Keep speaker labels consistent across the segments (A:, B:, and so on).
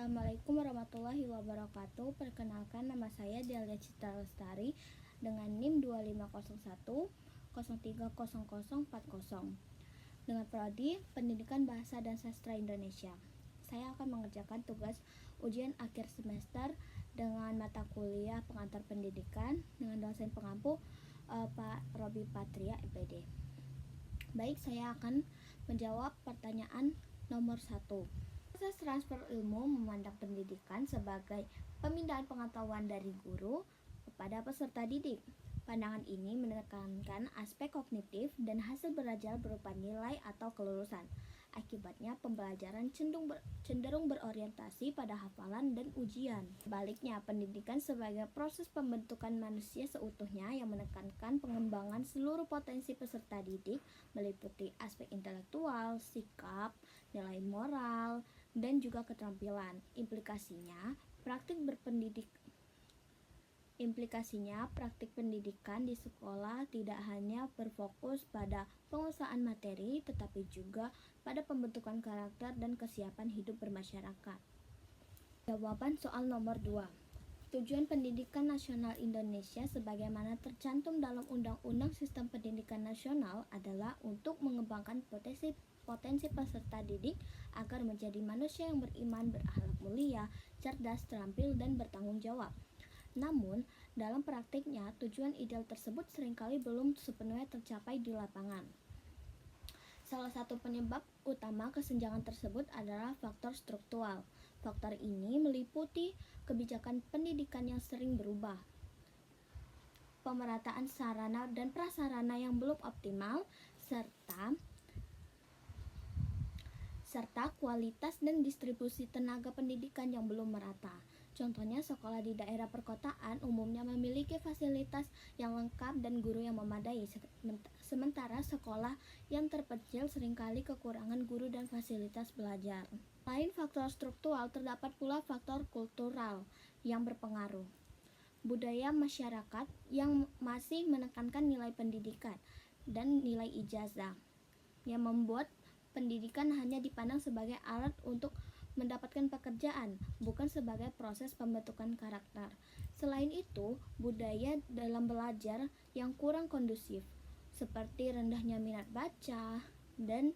A: Assalamualaikum warahmatullahi wabarakatuh. Perkenalkan, nama saya Delia Citra Lestari dengan NIM 2501 030040 dengan prodi Pendidikan Bahasa dan Sastra Indonesia. Saya akan mengerjakan tugas ujian akhir semester dengan mata kuliah pengantar pendidikan dengan dosen pengampu Pak Robi Patria, MPD. Baik, saya akan menjawab pertanyaan nomor 1. Proses transfer ilmu memandang pendidikan sebagai pemindahan pengetahuan dari guru kepada peserta didik. Pandangan ini menekankan aspek kognitif dan hasil belajar berupa nilai atau kelulusan. Akibatnya, pembelajaran cenderung berorientasi pada hafalan dan ujian. Sebaliknya, pendidikan sebagai proses pembentukan manusia seutuhnya yang menekankan pengembangan seluruh potensi peserta didik, meliputi aspek intelektual, sikap, nilai moral, dan juga keterampilan. Implikasinya, praktik pendidikan di sekolah tidak hanya berfokus pada penguasaan materi, tetapi juga pada pembentukan karakter dan kesiapan hidup bermasyarakat. Jawaban soal nomor 2. Tujuan Pendidikan Nasional Indonesia sebagaimana tercantum dalam Undang-Undang Sistem Pendidikan Nasional adalah untuk mengembangkan potensi peserta didik agar menjadi manusia yang beriman, berakhlak mulia, cerdas, terampil, dan bertanggung jawab. Namun, dalam praktiknya, tujuan ideal tersebut seringkali belum sepenuhnya tercapai di lapangan. Salah satu penyebab utama kesenjangan tersebut adalah faktor struktural. Faktor ini meliputi kebijakan pendidikan yang sering berubah, pemerataan sarana dan prasarana yang belum optimal, serta kualitas dan distribusi tenaga pendidikan yang belum merata. Contohnya, sekolah di daerah perkotaan umumnya memiliki fasilitas yang lengkap dan guru yang memadai, sementara sekolah yang terpencil seringkali kekurangan guru dan fasilitas belajar. Selain faktor struktural, terdapat pula faktor kultural yang berpengaruh. Budaya masyarakat yang masih menekankan nilai pendidikan dan nilai ijazah, yang membuat pendidikan hanya dipandang sebagai alat untuk mendapatkan pekerjaan, bukan sebagai proses pembentukan karakter. Selain itu, budaya dalam belajar yang kurang kondusif, seperti rendahnya minat baca dan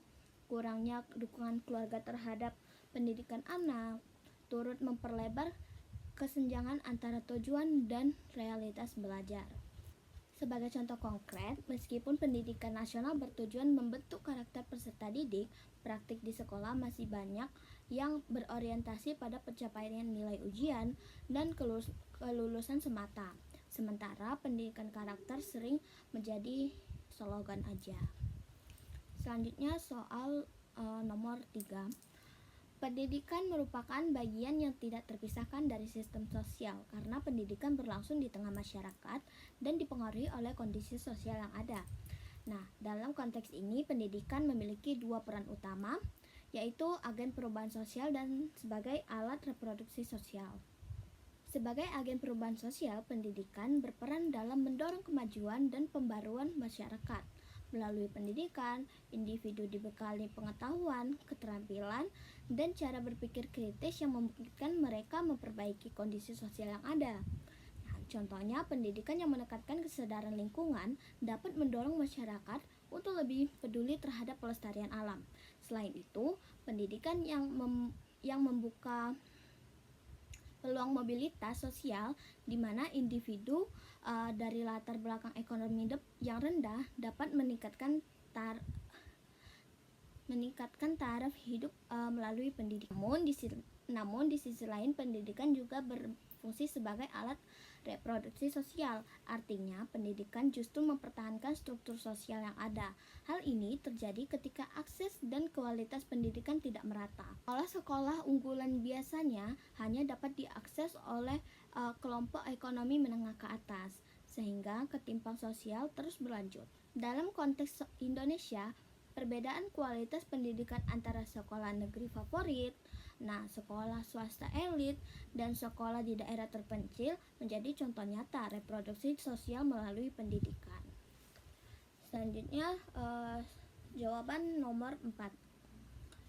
A: kurangnya dukungan keluarga terhadap pendidikan anak, turut memperlebar kesenjangan antara tujuan dan realitas belajar. Sebagai contoh konkret, meskipun pendidikan nasional bertujuan membentuk karakter peserta didik, praktik di sekolah masih banyak yang berorientasi pada pencapaian nilai ujian dan kelulusan semata. Sementara pendidikan karakter sering menjadi slogan aja. Selanjutnya soal nomor 3. Pendidikan merupakan bagian yang tidak terpisahkan dari sistem sosial karena pendidikan berlangsung di tengah masyarakat dan dipengaruhi oleh kondisi sosial yang ada. Nah, dalam konteks ini pendidikan memiliki dua peran utama, yaitu agen perubahan sosial dan sebagai alat reproduksi sosial. Sebagai agen perubahan sosial, pendidikan berperan dalam mendorong kemajuan dan pembaruan masyarakat. Melalui pendidikan, individu dibekali pengetahuan, keterampilan, dan cara berpikir kritis yang memungkinkan mereka memperbaiki kondisi sosial yang ada. Nah, contohnya, pendidikan yang menekankan kesadaran lingkungan dapat mendorong masyarakat untuk lebih peduli terhadap pelestarian alam. Selain itu, pendidikan yang membuka peluang mobilitas sosial di mana individu dari latar belakang ekonomi yang rendah dapat meningkatkan taraf hidup melalui pendidikan. Namun di sisi lain, pendidikan juga berfungsi sebagai alat reproduksi sosial. Artinya, pendidikan justru mempertahankan struktur sosial yang ada. Hal ini terjadi ketika akses dan kualitas pendidikan tidak merata. Sekolah unggulan biasanya hanya dapat diakses oleh kelompok ekonomi menengah ke atas, sehingga ketimpang sosial terus berlanjut. Dalam konteks Indonesia, perbedaan kualitas pendidikan antara sekolah negeri favorit, sekolah swasta elit, dan sekolah di daerah terpencil menjadi contoh nyata reproduksi sosial melalui pendidikan. Selanjutnya, jawaban nomor 4.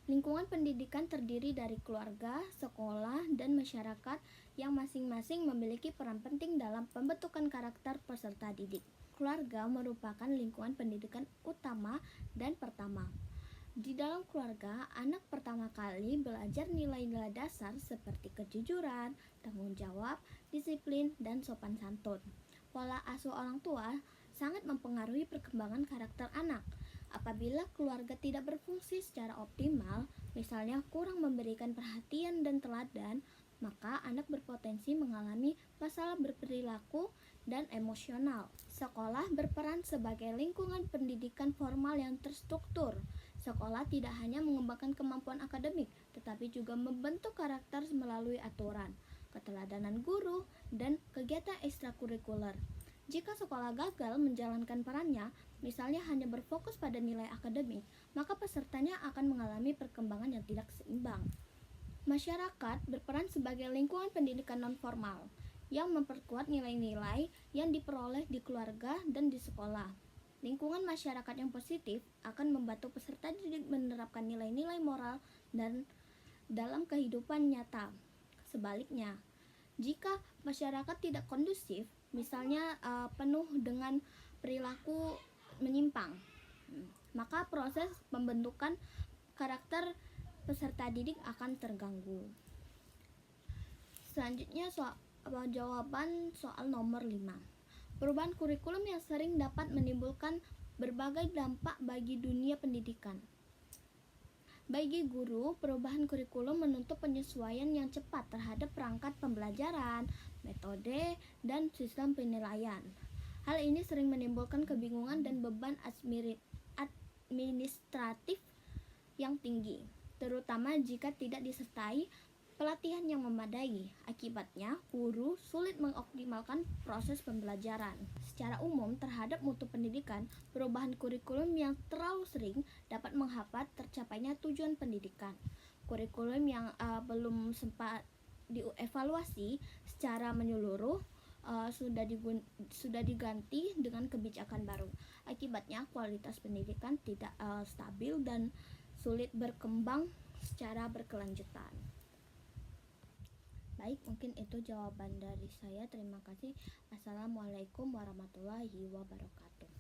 A: Lingkungan pendidikan terdiri dari keluarga, sekolah, dan masyarakat yang masing-masing memiliki peran penting dalam pembentukan karakter peserta didik. Keluarga merupakan lingkungan pendidikan utama dan pertama. Di dalam keluarga, anak pertama kali belajar nilai-nilai dasar seperti kejujuran, tanggung jawab, disiplin, dan sopan santun. Pola asuh orang tua sangat mempengaruhi perkembangan karakter anak. Apabila keluarga tidak berfungsi secara optimal, misalnya kurang memberikan perhatian dan teladan, maka anak berpotensi mengalami masalah berperilaku dan emosional. Sekolah berperan sebagai lingkungan pendidikan formal yang terstruktur. Sekolah tidak hanya mengembangkan kemampuan akademik, tetapi juga membentuk karakter melalui aturan, keteladanan guru, dan kegiatan ekstrakurikuler. Jika sekolah gagal menjalankan perannya, misalnya hanya berfokus pada nilai akademik, maka pesertanya akan mengalami perkembangan yang tidak seimbang. Masyarakat berperan sebagai lingkungan pendidikan non-formal yang memperkuat nilai-nilai yang diperoleh di keluarga dan di sekolah. Lingkungan masyarakat yang positif akan membantu peserta didik menerapkan nilai-nilai moral dan dalam kehidupan nyata. Sebaliknya, jika masyarakat tidak kondusif, misalnya penuh dengan perilaku menyimpang, maka proses pembentukan karakter peserta didik akan terganggu. Selanjutnya jawaban soal nomor 5. Perubahan kurikulum yang sering dapat menimbulkan berbagai dampak bagi dunia pendidikan. Bagi guru, perubahan kurikulum menuntut penyesuaian yang cepat terhadap perangkat pembelajaran, metode, dan sistem penilaian. Hal ini sering menimbulkan kebingungan dan beban administratif yang tinggi, terutama jika tidak disertai pelatihan yang memadai. Akibatnya, guru sulit mengoptimalkan proses pembelajaran. Secara umum, terhadap mutu pendidikan, perubahan kurikulum yang terlalu sering dapat menghambat tercapainya tujuan pendidikan. Kurikulum yang belum sempat dievaluasi secara menyeluruh sudah diganti dengan kebijakan baru. Akibatnya, kualitas pendidikan tidak stabil dan sulit berkembang secara berkelanjutan. Baik, mungkin itu jawaban dari saya. Terima kasih. Assalamualaikum warahmatullahi wabarakatuh.